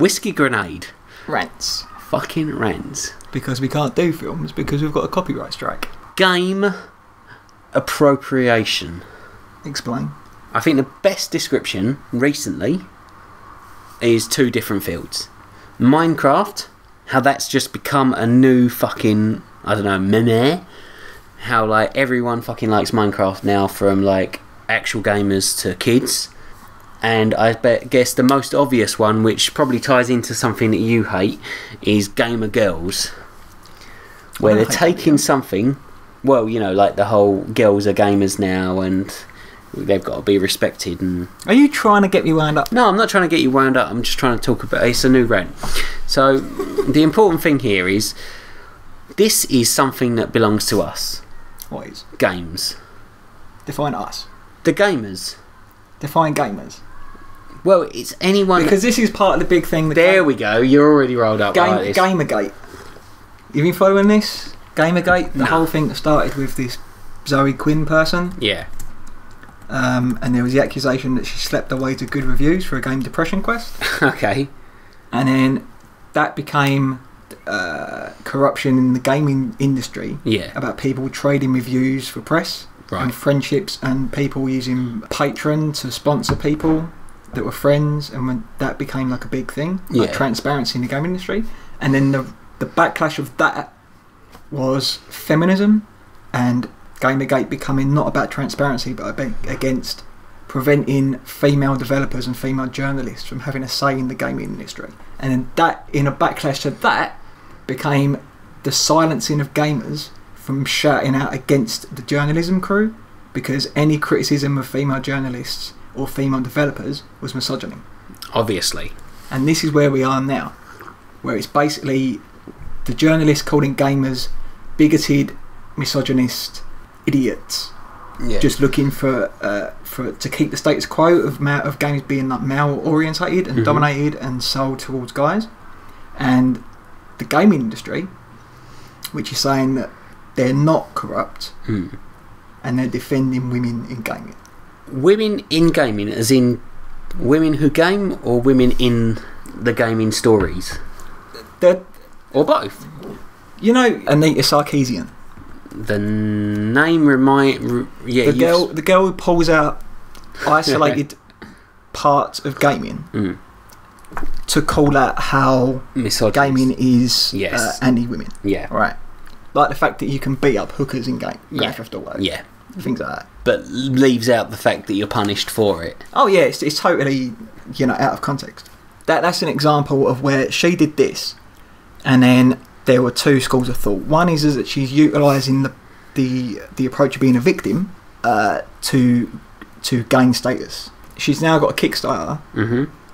Whiskey Grenade. Rants. Fucking Rants. Because we can't do films because we've got a copyright strike. Game appropriation. Explain. I think the best description recently is two different fields. Minecraft, how that's just become a new fucking, I don't know, meme. How like everyone fucking likes Minecraft now, from like actual gamers to kids. And I guess the most obvious one, which probably ties into something that you hate, is gamer girls. Where they're taking something, well, you know, like the whole girls are gamers now and they've got to be respected. And are you trying to get me wound up? No, I'm not trying to get you wound up. I'm just trying to talk about it's a new rant. So the important thing here is this is something that belongs to us. What is? Games. Define us. The gamers. Define gamers. Well, it's anyone... Because this is part of the big thing. There we go. You're already rolled up like this. GamerGate. You been following this? GamerGate? The whole thing that started with this Zoe Quinn person? Yeah. And there was the accusation that she slept away to good reviews for a game Depression Quest. Okay. And then that became corruption in the gaming industry. Yeah. About people trading reviews for press. Right. And friendships, and people using Patreon to sponsor people that were friends, and when that became like a big thing, like transparency in the gaming industry. And then the backlash of that was feminism and GamerGate becoming not about transparency but against preventing female developers and female journalists from having a say in the gaming industry. And then that, in a backlash to that, became the silencing of gamers from shouting out against the journalism crew, because any criticism of female journalists or female developers was misogyny. Obviously. And this is where we are now, where it's basically the journalists calling gamers bigoted, misogynist idiots, just looking for to keep the status quo of games being like male orientated and dominated and sold towards guys, and the gaming industry, which is saying that they're not corrupt and they're defending women in gaming. Women in gaming, as in women who game, or women in the gaming stories? Or both? You know Anita Sarkeesian? The name the girl who pulls out isolated parts of gaming to call out how gaming is anti-women. Yeah. Right. Like the fact that you can beat up hookers in Grand Theft Auto. Yeah. Things like that. But leaves out the fact that you're punished for it. Oh yeah, it's totally, you know, out of context. That's an example of where she did this, and then there were two schools of thought. One is that she's utilising the approach of being a victim to gain status. She's now got a Kickstarter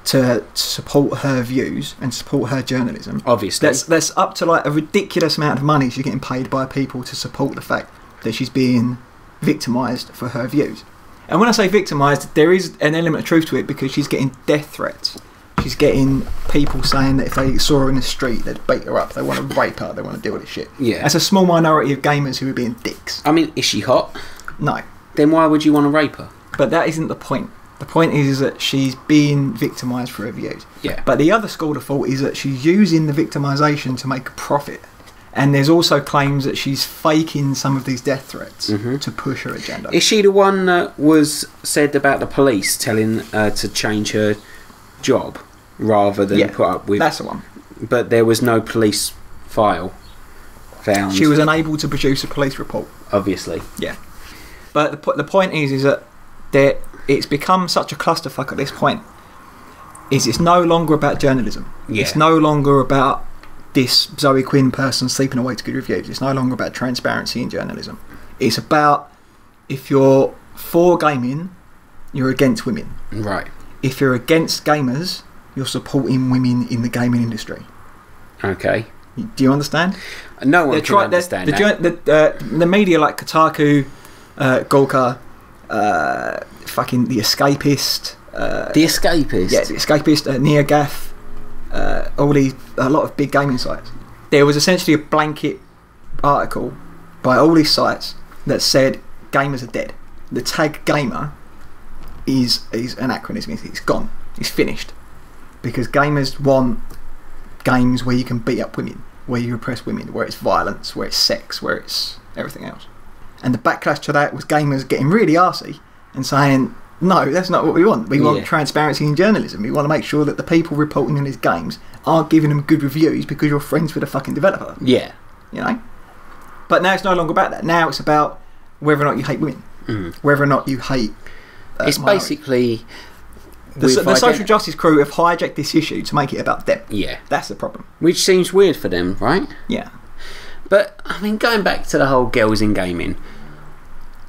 to support her views and support her journalism. Obviously. That's up to like a ridiculous amount of money she's getting paid by people to support the fact that she's being victimised for her views. And when I say victimised, there is an element of truth to it, because she's getting death threats. She's getting people saying that if they saw her in the street, they'd beat her up, they want to rape her, they want to deal with this shit. Yeah. That's a small minority of gamers who are being dicks. I mean, is she hot? No. Then why would you want to rape her? But that isn't the point. The point is that she's being victimised for her views. Yeah. But the other school of thought is that she's using the victimisation to make a profit. And there's also claims that she's faking some of these death threats to push her agenda. Is she the one that was said about the police telling her to change her job rather than put up with... that's the one. But there was no police file found. She was unable to produce a police report. Obviously. Yeah. But the point is that it's become such a clusterfuck at this point. It's no longer about journalism. Yeah. It's no longer about this Zoe Quinn person sleeping away to good reviews. It's no longer about transparency in journalism. It's about, if you're for gaming, you're against women. Right. If you're against gamers, you're supporting women in the gaming industry. Okay. Do you understand? No one can understand that. The media like Kotaku, Gawker, fucking The Escapist. The Escapist? Yeah, The Escapist, NeoGAF, a lot of big gaming sites. There was essentially a blanket article by all these sites that said gamers are dead. The tag gamer is anachronism. It's gone. It's finished. because gamers want games where you can beat up women, where you oppress women, where it's violence, where it's sex, where it's everything else. And the backlash to that was gamers getting really arsey and saying, no, that's not what we want. We want transparency in journalism. We want to make sure that the people reporting on these games aren't giving them good reviews because you're friends with a fucking developer. Yeah. You know? But now it's no longer about that. Now it's about whether or not you hate women. Whether or not you hate it's minorities. Basically... The social justice crew have hijacked this issue to make it about them. Yeah. That's the problem. Which seems weird for them, right? Yeah. But, I mean, going back to the whole girls in gaming,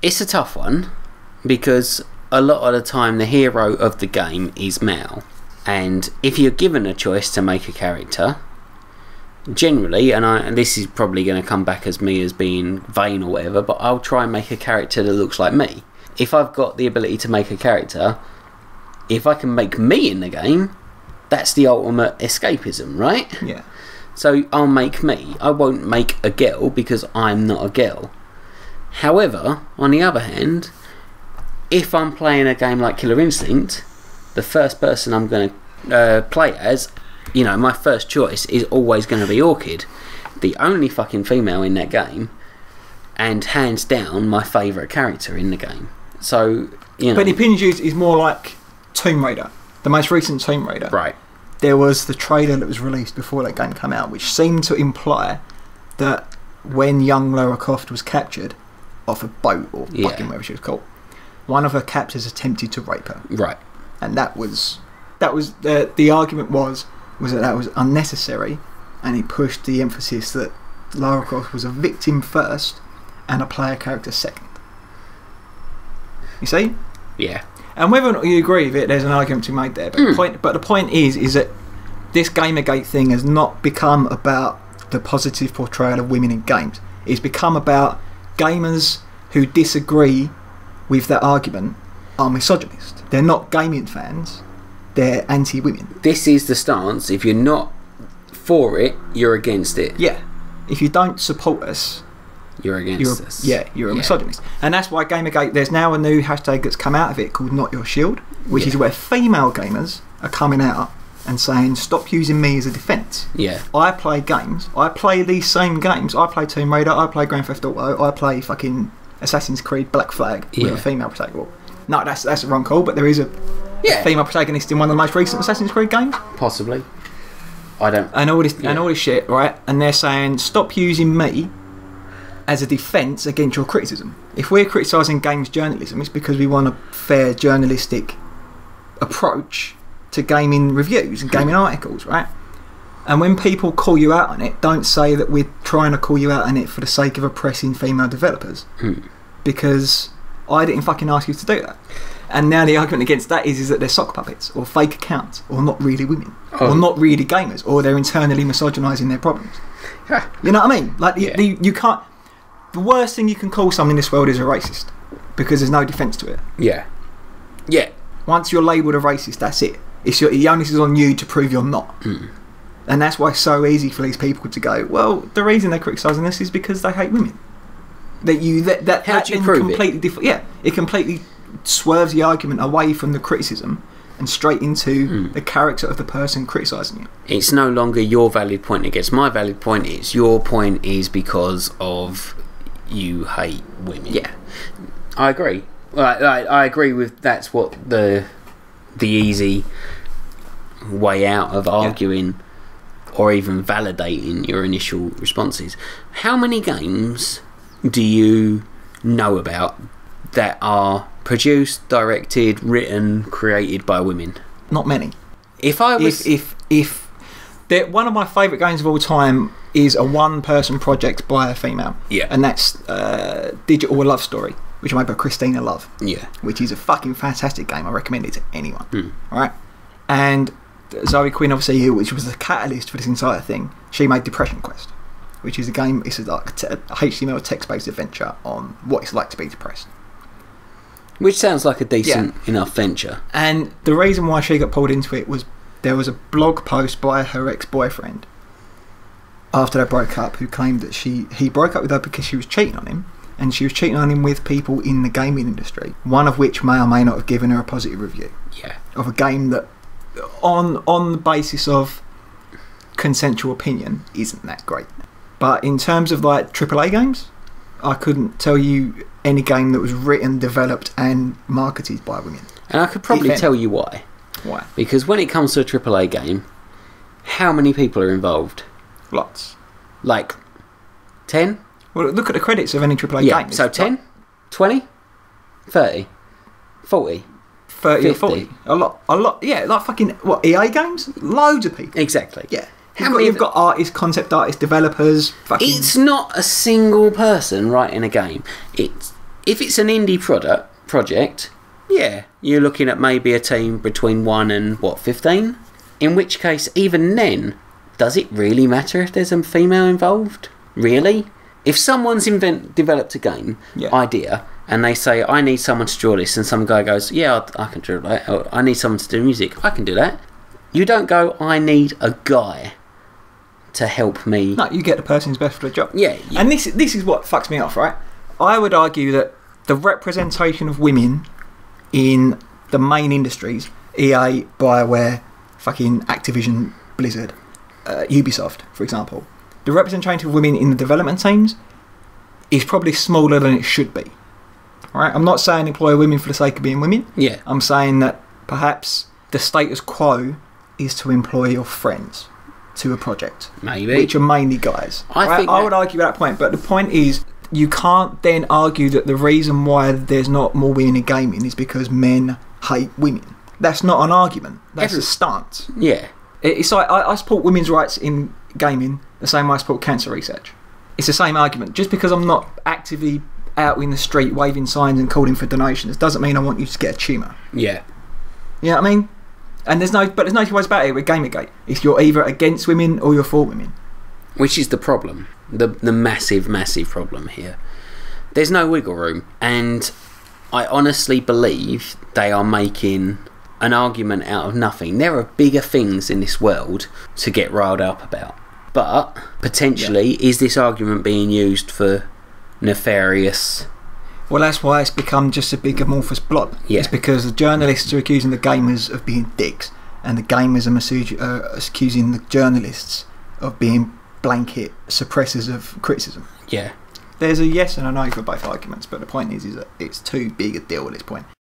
it's a tough one because a lot of the time the hero of the game is male. And if you're given a choice to make a character, generally, and this is probably going to come back as me as being vain or whatever, but I'll try and make a character that looks like me. If I've got the ability to make a character... If I can make me in the game, that's the ultimate escapism, right? Yeah. So I'll make me. I won't make a girl because I'm not a girl. However, on the other hand, if I'm playing a game like Killer Instinct, the first person I'm going to play as, you know, my first choice is always going to be Orchid. The only fucking female in that game, and hands down my favourite character in the game. So, you know. But the opinion is more like Tomb Raider, the most recent Tomb Raider. Right. There was the trailer that was released before that game came out, which seemed to imply that when young Lara Croft was captured off a boat or fucking whatever she was called, one of her captors attempted to rape her. Right. And that was the argument was that was unnecessary, and he pushed the emphasis that Lara Croft was a victim first and a player character second. You see? Yeah. And whether or not you agree with it, there's an argument to be made there. But the point is that this GamerGate thing has not become about the positive portrayal of women in games. It's become about gamers who disagree with that argument are misogynist. They're not gaming fans. They're anti-women. This is the stance. If you're not for it, you're against it. Yeah. If you don't support us... You're against us. Yeah, you're a misogynist. And that's why GamerGate, there's now a new hashtag that's come out of it called Not Your Shield, which is where female gamers are coming out and saying, stop using me as a defence. Yeah. I play games. I play these same games. I play Tomb Raider. I play Grand Theft Auto. I play fucking Assassin's Creed Black Flag with a female protagonist. No, that's a wrong call, but there is a female protagonist in one of the most recent Assassin's Creed games. Possibly. I don't... And all this shit, right? And they're saying, stop using me as a defence against your criticism. If we're criticising games journalism, it's because we want a fair journalistic approach to gaming reviews and gaming articles, right? And when people call you out on it, don't say that we're trying to call you out on it for the sake of oppressing female developers. Because I didn't fucking ask you to do that. And now the argument against that is that they're sock puppets, or fake accounts, or not really women, or not really gamers, or they're internally misogynising their problems. You know what I mean? Like, you can't... The worst thing you can call someone in this world is a racist, because there's no defence to it. Yeah. Yeah. Once you're labelled a racist, that's it. The onus is on you to prove you're not. And that's why it's so easy for these people to go, well, the reason they're criticising this is because they hate women. How do you prove it? Yeah, it completely swerves the argument away from the criticism and straight into the character of the person criticising you. It's no longer your valid point against my valid point. It's your point is because of you hate women. Yeah, I agree. I agree with that's what the easy way out of arguing or even validating your initial responses. How many games do you know about that are produced, directed, written, created by women? Not many. If I was... one of my favourite games of all time is a one-person project by a female. Yeah. And that's Digital Love Story, which is made by Christina Love. Yeah. Which is a fucking fantastic game. I recommend it to anyone. Alright? And Zoe Quinn, obviously, which was the catalyst for this entire thing, she made Depression Quest, which is a game, it's like a HTML text-based adventure on what it's like to be depressed. Which sounds like a decent enough venture. And the reason why she got pulled into it was there was a blog post by her ex-boyfriend after they broke up, who claimed that he broke up with her because she was cheating on him, and she was cheating on him with people in the gaming industry, one of which may or may not have given her a positive review of a game that on the basis of consensual opinion, isn't that great. But in terms of like AAA games, I couldn't tell you any game that was written, developed, and marketed by women. And I could probably tell you why. Why? Because when it comes to a AAA game, how many people are involved? Lots. Like 10? Well, look at the credits of any AAA game. So 10, 20, 30, 40, 30 50. or 40. A lot. Yeah, like fucking, what, EA games? Loads of people. Exactly. Yeah. You've got artists, concept artists, developers. Fucking... It's not a single person writing a game. If it's an indie project, yeah, you're looking at maybe a team between 1 and, 15? In which case, even then, does it really matter if there's a female involved? Really? If someone's developed a game idea and they say, I need someone to draw this, and some guy goes, yeah, I can draw that, or I need someone to do music, I can do that. You don't go, I need a guy to help me. No, you get the person who's best for the job. Yeah. And this is what fucks me off, right? I would argue that the representation of women in the main industries, EA, BioWare, fucking Activision, Blizzard, Ubisoft, for example, the representation of women in the development teams is probably smaller than it should be. Right? I'm not saying employ women for the sake of being women. Yeah. I'm saying that perhaps the status quo is to employ your friends to a project. Maybe. Which are mainly guys. I would argue that point, but the point is you can't then argue that the reason why there's not more women in gaming is because men hate women. That's not an argument. That's a stance. Yeah. It's like I support women's rights in gaming the same way I support cancer research. It's the same argument. Just because I'm not actively out in the street waving signs and calling for donations doesn't mean I want you to get a tumour. Yeah. You know what I mean? And there's no two ways about it with GamerGate. If you're either against women or you're for women. Which is the problem. The massive, massive problem here. There's no wiggle room. And I honestly believe they are making an argument out of nothing. There are bigger things in this world to get riled up about. But, potentially, is this argument being used for nefarious... Well, that's why it's become just a big amorphous blob. Yeah. It's because the journalists are accusing the gamers of being dicks, and the gamers are accusing the journalists of being blanket suppressors of criticism. Yeah. There's a yes and a no for both arguments, but the point is that it's too big a deal at this point.